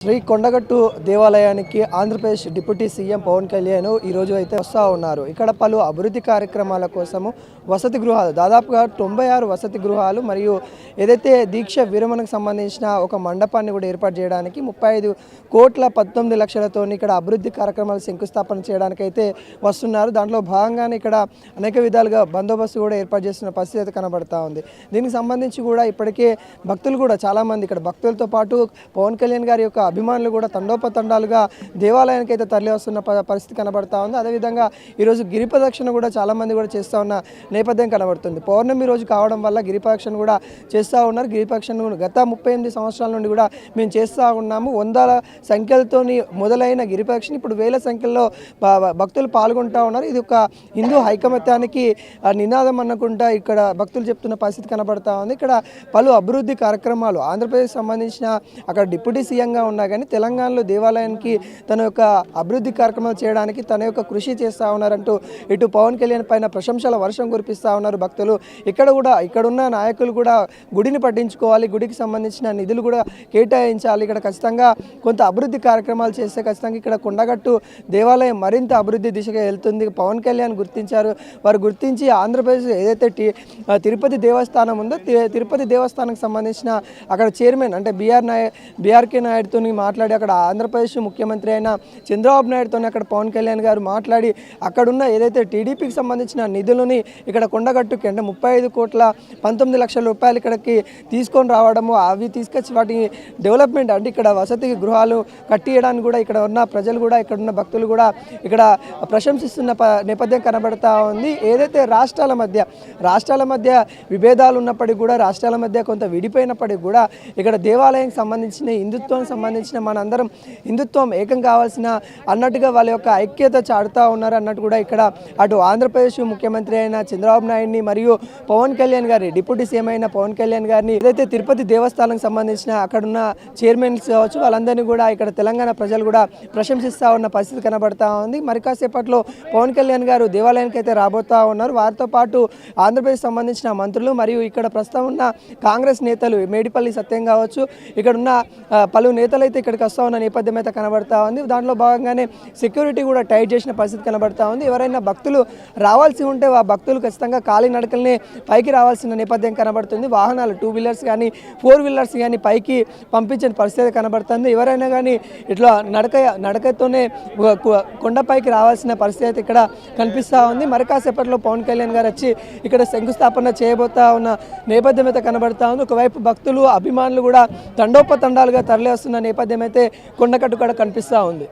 శ్రీ కొండగట్టు దేవాలయానికి Andhra Pradesh deputy CM Pawan Kalyan ఈరోజు అయితే వస్తూ ఉన్నారు. ఇక్కడ పలు అభివృద్ధి కార్యక్రమాల కోసము వసతి గృహాలు దాదాపుగా 96 వసతి గృహాలు మరియు ఏదైతే దీక్ష విరమణకు సంబంధించిన ఒక మండపాన్ని కూడా ఏర్పాటు చేయడానికి 35,19,00,000తో ఇక్కడ అభివృద్ధి కార్యక్రమాలు శంకుస్థాపన చేయడానికి అయితే వస్తున్నారు. దాంట్లో భాగంగానే ఇక్కడ అనేక విధాలుగా బందోబస్తు కూడా ఏర్పాటు చేస్తున్న పరిస్థితి అయితే కనబడతా ఉంది. దీనికి సంబంధించి కూడా ఇప్పటికే భక్తులు కూడా చాలామంది ఇక్కడ భక్తులతో పాటు పవన్ కళ్యాణ్ గారి యొక్క అభిమానులు కూడా తండోపతండాలుగా దేవాలయానికి అయితే తరలి వస్తున్న పరిస్థితి కనబడతా ఉంది. అదేవిధంగా ఈరోజు గిరి ప్రదక్షిణ కూడా చాలామంది కూడా చేస్తూ ఉన్న నేపథ్యం కనబడుతుంది. పౌర్ణమి రోజు కావడం వల్ల గిరి ప్రదక్షిణ కూడా చేస్తూ ఉన్నారు. గిరి ప్రదక్షిణ గత 38 సంవత్సరాల నుండి కూడా మేము చేస్తూ ఉన్నాము. వందల సంఖ్యలతో మొదలైన గిరి ప్రదక్షిణ ఇప్పుడు వేల సంఖ్యలో భక్తులు పాల్గొంటూ ఉన్నారు. ఇది ఒక హిందూ ఐకమత్యానికి నినాదం అనుకుంటా ఇక్కడ భక్తులు చెప్తున్న పరిస్థితి కనబడతా ఉంది. ఇక్కడ పలు అభివృద్ధి కార్యక్రమాలు ఆంధ్రప్రదేశ్ సంబంధించిన అక్కడ డిప్యూటీ సీఎంగా ఉన్నా కానీ తెలంగాణలో దేవాలయానికి తన యొక్క అభివృద్ధి కార్యక్రమాలు చేయడానికి తన యొక్క కృషి చేస్తూ ఉన్నారంటూ ఇటు పవన్ కళ్యాణ్ పైన ప్రశంసల వర్షం కురిపిస్తూ ఉన్నారు భక్తులు. ఇక్కడున్న నాయకులు కూడా గుడిని పట్టించుకోవాలి, గుడికి సంబంధించిన నిధులు కూడా కేటాయించాలి, ఇక్కడ ఖచ్చితంగా కొంత అభివృద్ధి కార్యక్రమాలు చేస్తే ఖచ్చితంగా ఇక్కడ కొండగట్టు దేవాలయం మరింత అభివృద్ధి దిశగా వెళ్తుంది. పవన్ కళ్యాణ్ గుర్తించారు. వారు గుర్తించి ఆంధ్రప్రదేశ్ ఏదైతే తిరుపతి దేవస్థానం ఉందో తిరుపతి దేవస్థానానికి సంబంధించిన అక్కడ చైర్మన్ అంటే బీఆర్కే నాయుడుతో మాట్లాడి అక్కడ ఆంధ్రప్రదేశ్ ముఖ్యమంత్రి అయిన చంద్రబాబు నాయుడుతో అక్కడ పవన్ కళ్యాణ్ గారు మాట్లాడి అక్కడున్న ఏదైతే టీడీపీకి సంబంధించిన నిధులని ఇక్కడ కొండగట్టుకి అంటే 35,19,00,000 రూపాయలు ఇక్కడికి తీసుకొని రావడము, అవి తీసుకొచ్చి వాటి డెవలప్మెంట్ అంటే ఇక్కడ వసతి గృహాలు కట్టియడానికి కూడా ఇక్కడ ఉన్న ప్రజలు కూడా ఇక్కడ ఉన్న భక్తులు కూడా ఇక్కడ ప్రశంసిస్తున్న నేపథ్యం కనబడతా ఉంది. ఏదైతే రాష్ట్రాల మధ్య విభేదాలు ఉన్నప్పటికీ కూడా రాష్ట్రాల మధ్య కొంత విడిపోయినప్పటికీ కూడా ఇక్కడ దేవాలయానికి సంబంధించిన హిందుత్వానికి సంబంధించిన మనందరం హిందుత్వం ఏకం కావాల్సిన అన్నట్టుగా వాళ్ళ యొక్క ఐక్యత చాటుతూ ఉన్నారు అన్నట్టు కూడా ఇక్కడ అటు ఆంధ్రప్రదేశ్ ముఖ్యమంత్రి అయిన చంద్రబాబు నాయుడిని మరియు పవన్ కళ్యాణ్ గారి డిప్యూటీ సీఎం అయిన పవన్ కళ్యాణ్ గారిని ఏదైతే తిరుపతి దేవస్థానానికి సంబంధించిన అక్కడున్న చైర్మన్స్ కావచ్చు వాళ్ళందరినీ కూడా ఇక్కడ తెలంగాణ ప్రజలు కూడా ప్రశంసిస్తూ ఉన్న పరిస్థితి కనబడతా ఉంది. మరి కాసేపట్లో పవన్ కళ్యాణ్ గారు దేవాలయానికి అయితే రాబోతూ ఉన్నారు. వారితో పాటు ఆంధ్రప్రదేశ్ సంబంధించిన మంత్రులు మరియు ఇక్కడ ప్రస్తుతం ఉన్న కాంగ్రెస్ నేతలు మేడిపల్లి సత్యం కావచ్చు ఇక్కడ ఉన్న పలు నేతలు అయితే ఇక్కడికి వస్తూ ఉన్న నేపథ్యం అయితే కనబడతా ఉంది. దాంట్లో భాగంగానే సెక్యూరిటీ కూడా టైట్ చేసిన పరిస్థితి కనబడతా ఉంది. ఎవరైనా భక్తులు రావాల్సి ఉంటే ఆ భక్తులు ఖచ్చితంగా కాలినడకలనే పైకి రావాల్సిన నేపథ్యం కనబడుతుంది. వాహనాలు 2 వీలర్స్ కానీ 4 వీలర్స్ కానీ పైకి పంపించిన పరిస్థితి కనబడుతుంది. ఎవరైనా కానీ ఇట్లా నడకతోనే కొండపైకి రావాల్సిన పరిస్థితి అయితే ఇక్కడ కనిపిస్తూ ఉంది. మరి కాసేపట్లో పవన్ కళ్యాణ్ గారు వచ్చి ఇక్కడ శంకుస్థాపన చేయబోతా ఉన్న నేపథ్యం అయితే కనబడతా ఉంది. ఒకవైపు భక్తులు అభిమానులు కూడా తండోపతండాలుగా తరలి వస్తున్న నేపథ్యం అయితే కొండగట్టు కూడా కనిపిస్తూ ఉంది.